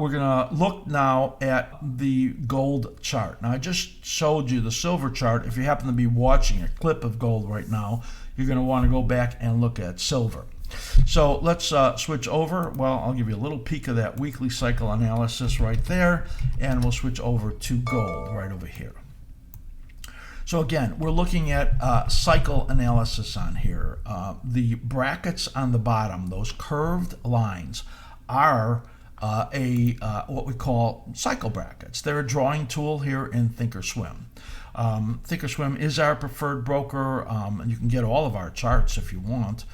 we're going to look now at the gold chart. Now, I just showed you the silver chart. If you happen to be watching a clip of gold right now, you're going to want to go back and look at silver. So let's switch over. Well, I'll give you a little peek of that weekly cycle analysis right there, and we'll switch over to gold right over here. So again, we're looking at cycle analysis on here. The brackets on the bottom, those curved lines, are what we call cycle brackets. They're a drawing tool here in thinkorswim. Thinkorswim is our preferred broker, and you can get all of our charts if you want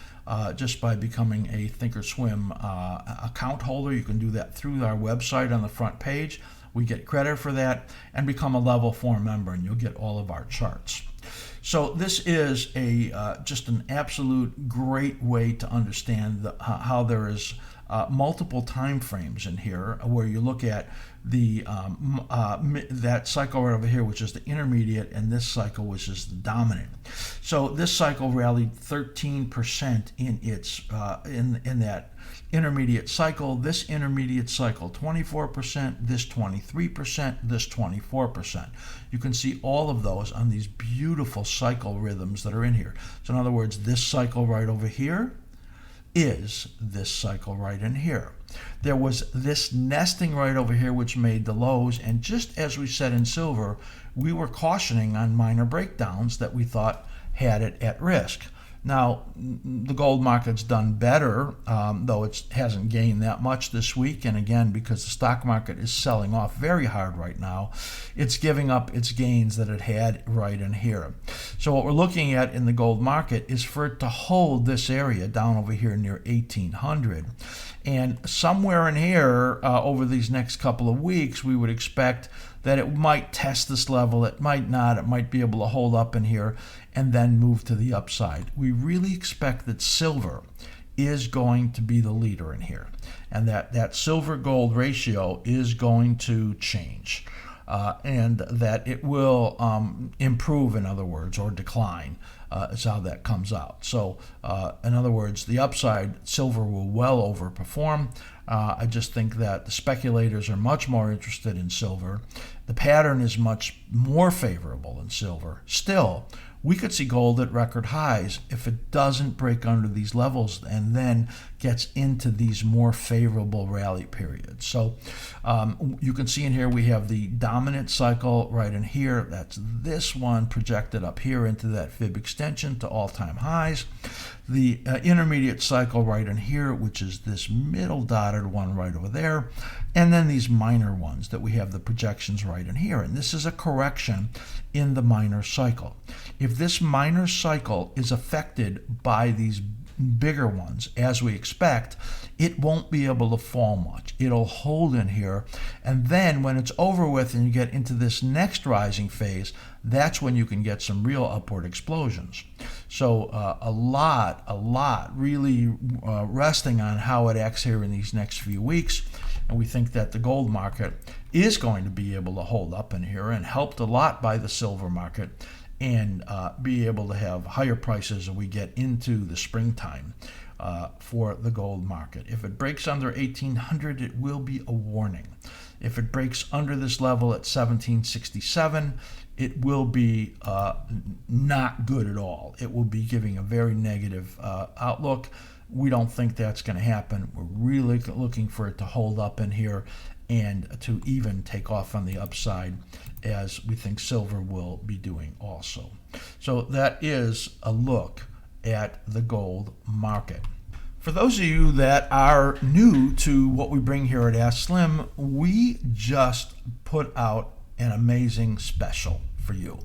just by becoming a thinkorswim account holder. You can do that through our website on the front page. We get credit for that, and become a level 4 member, and you'll get all of our charts. So this is just an absolute great way to understand how there is multiple time frames in here, where you look at the that cycle right over here, which is the intermediate, and this cycle, which is the dominant. So this cycle rallied 13% in its in that intermediate cycle. This intermediate cycle 24%, this 23%, this 24%. You can see all of those on these beautiful cycle rhythms that are in here. So in other words, this cycle right over here is this cycle right in here. There was this nesting right over here which made the lows, and just as we said in silver, we were cautioning on minor breakdowns that we thought had it at risk. Now, the gold market's done better, though it hasn't gained that much this week. And again, because the stock market is selling off very hard right now, it's giving up its gains that it had right in here. So what we're looking at in the gold market is for it to hold this area down over here near 1800. And somewhere in here, over these next couple of weeks, we would expect that it might test this level. It might not. It might be able to hold up in here and then move to the upside. We really expect that silver is going to be the leader in here, and that silver-gold ratio is going to change, and that it will improve, in other words, or decline. Is how that comes out. So in other words, the upside, silver will well overperform. I just think that the speculators are much more interested in silver. The pattern is much more favorable in silver. Still, we could see gold at record highs if it doesn't break under these levels and then gets into these more favorable rally periods. So you can see in here we have the dominant cycle right in here. That's this one projected up here into that fib extension to all-time highs. The intermediate cycle right in here, which is this middle dotted one right over there. And then these minor ones that we have the projections right in here. And this is a correction in the minor cycle. If this minor cycle is affected by these bigger ones, as we expect, it won't be able to fall much. It'll hold in here, and then when it's over with and you get into this next rising phase, that's when you can get some real upward explosions. So a lot really resting on how it acts here in these next few weeks, and we think that the gold market is going to be able to hold up in here, and helped a lot by the silver market, and be able to have higher prices as we get into the springtime for the gold market. If it breaks under 1800, it will be a warning. If it breaks under this level at 1767, it will be not good at all. It will be giving a very negative outlook. We don't think that's going to happen. We're really looking for it to hold up in here and to even take off on the upside, as we think silver will be doing also. So that is a look at the gold market. For those of you that are new to what we bring here at askSlim, we just put out an amazing special for you.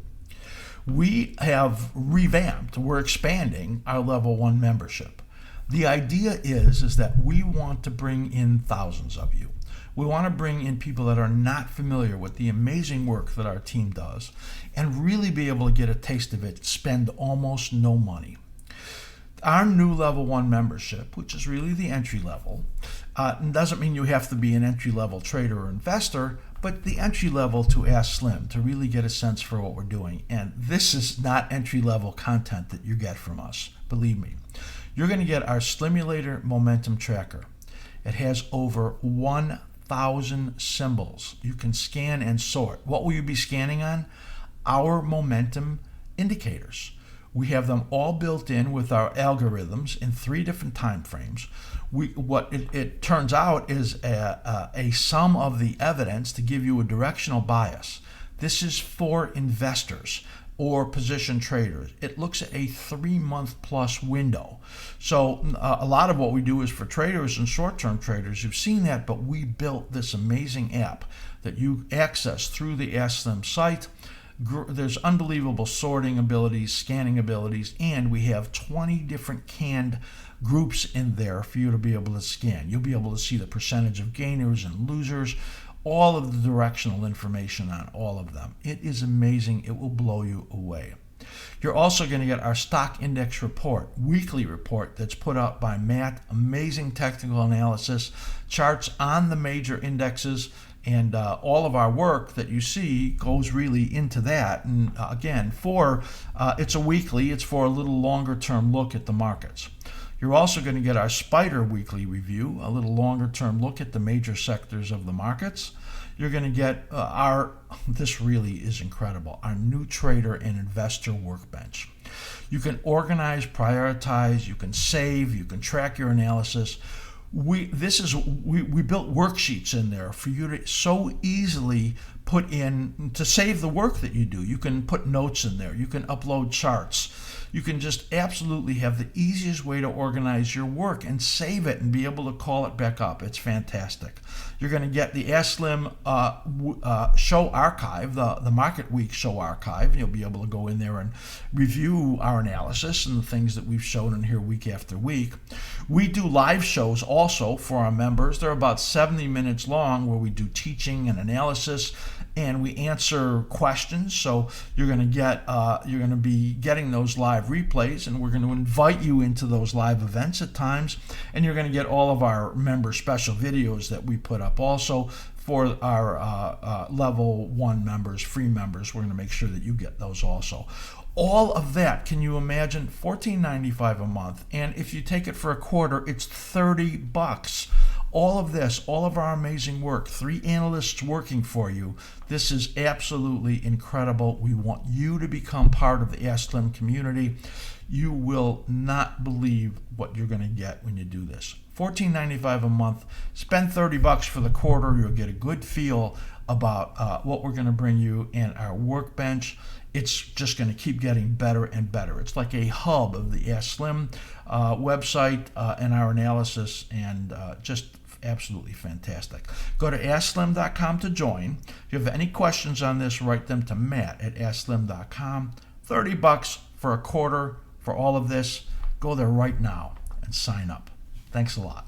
We have revamped, we're expanding our level 1 membership. The idea is that we want to bring in thousands of you. We want to bring in people that are not familiar with the amazing work that our team does and really be able to get a taste of it, spend almost no money. Our new level 1 membership, which is really the entry level, doesn't mean you have to be an entry level trader or investor, but the entry level to askSlim to really get a sense for what we're doing. And this is not entry level content that you get from us, believe me. You're going to get our Slimulator Momentum Tracker. It has over 1,000 100,000 symbols. You can scan and sort. What will you be scanning on? Our momentum indicators. We have them all built in with our algorithms in 3 different time frames. What it turns out is a sum of the evidence to give you a directional bias. This is for investors or position traders. It looks at a 3-month plus window. So a lot of what we do is for traders and short-term traders. You've seen that, but we built this amazing app that you access through the askSlim site. There's unbelievable sorting abilities, scanning abilities, and we have 20 different canned groups in there for you to be able to scan. You'll be able to see the percentage of gainers and losers, all of the directional information on all of them. It is amazing. It will blow you away. You're also going to get our stock index report, weekly report that's put out by Matt. Amazing technical analysis, charts on the major indexes, and all of our work that you see goes really into that. And again, it's a weekly, it's for a little longer term look at the markets. You're also going to get our Spider weekly review, a little longer term look at the major sectors of the markets. You're going to get this really is incredible, our new trader and investor workbench. You can organize, prioritize, you can save, you can track your analysis. We built worksheets in there for you to so easily put in to save the work that you do. You can put notes in there. You can upload charts. You can just absolutely have the easiest way to organize your work and save it and be able to call it back up. It's fantastic. You're going to get the askSlim show archive, the Market Week show archive. You'll be able to go in there and review our analysis and the things that we've shown in here week after week. We do live shows also for our members. They're about 70 minutes long where we do teaching and analysis and we answer questions. So you're going to be getting those live replays, and we're going to invite you into those live events at times, and you're going to get all of our member special videos that we put up also for our level 1 members, free members. We're going to make sure that you get those also. All of that, can you imagine? $14.95 a month, and if you take it for a quarter, it's $30. All of this, all of our amazing work, 3 analysts working for you. This is absolutely incredible. We want you to become part of the askSlim community. You will not believe what you're going to get when you do this. $14.95 a month. Spend $30 for the quarter. You'll get a good feel about what we're going to bring you and our workbench. It's just going to keep getting better and better. It's like a hub of the askSlim website and our analysis, and just absolutely fantastic. Go to askSlim.com to join. If you have any questions on this, write them to Matt at askSlim.com. $30 for a quarter for all of this. Go there right now and sign up. Thanks a lot.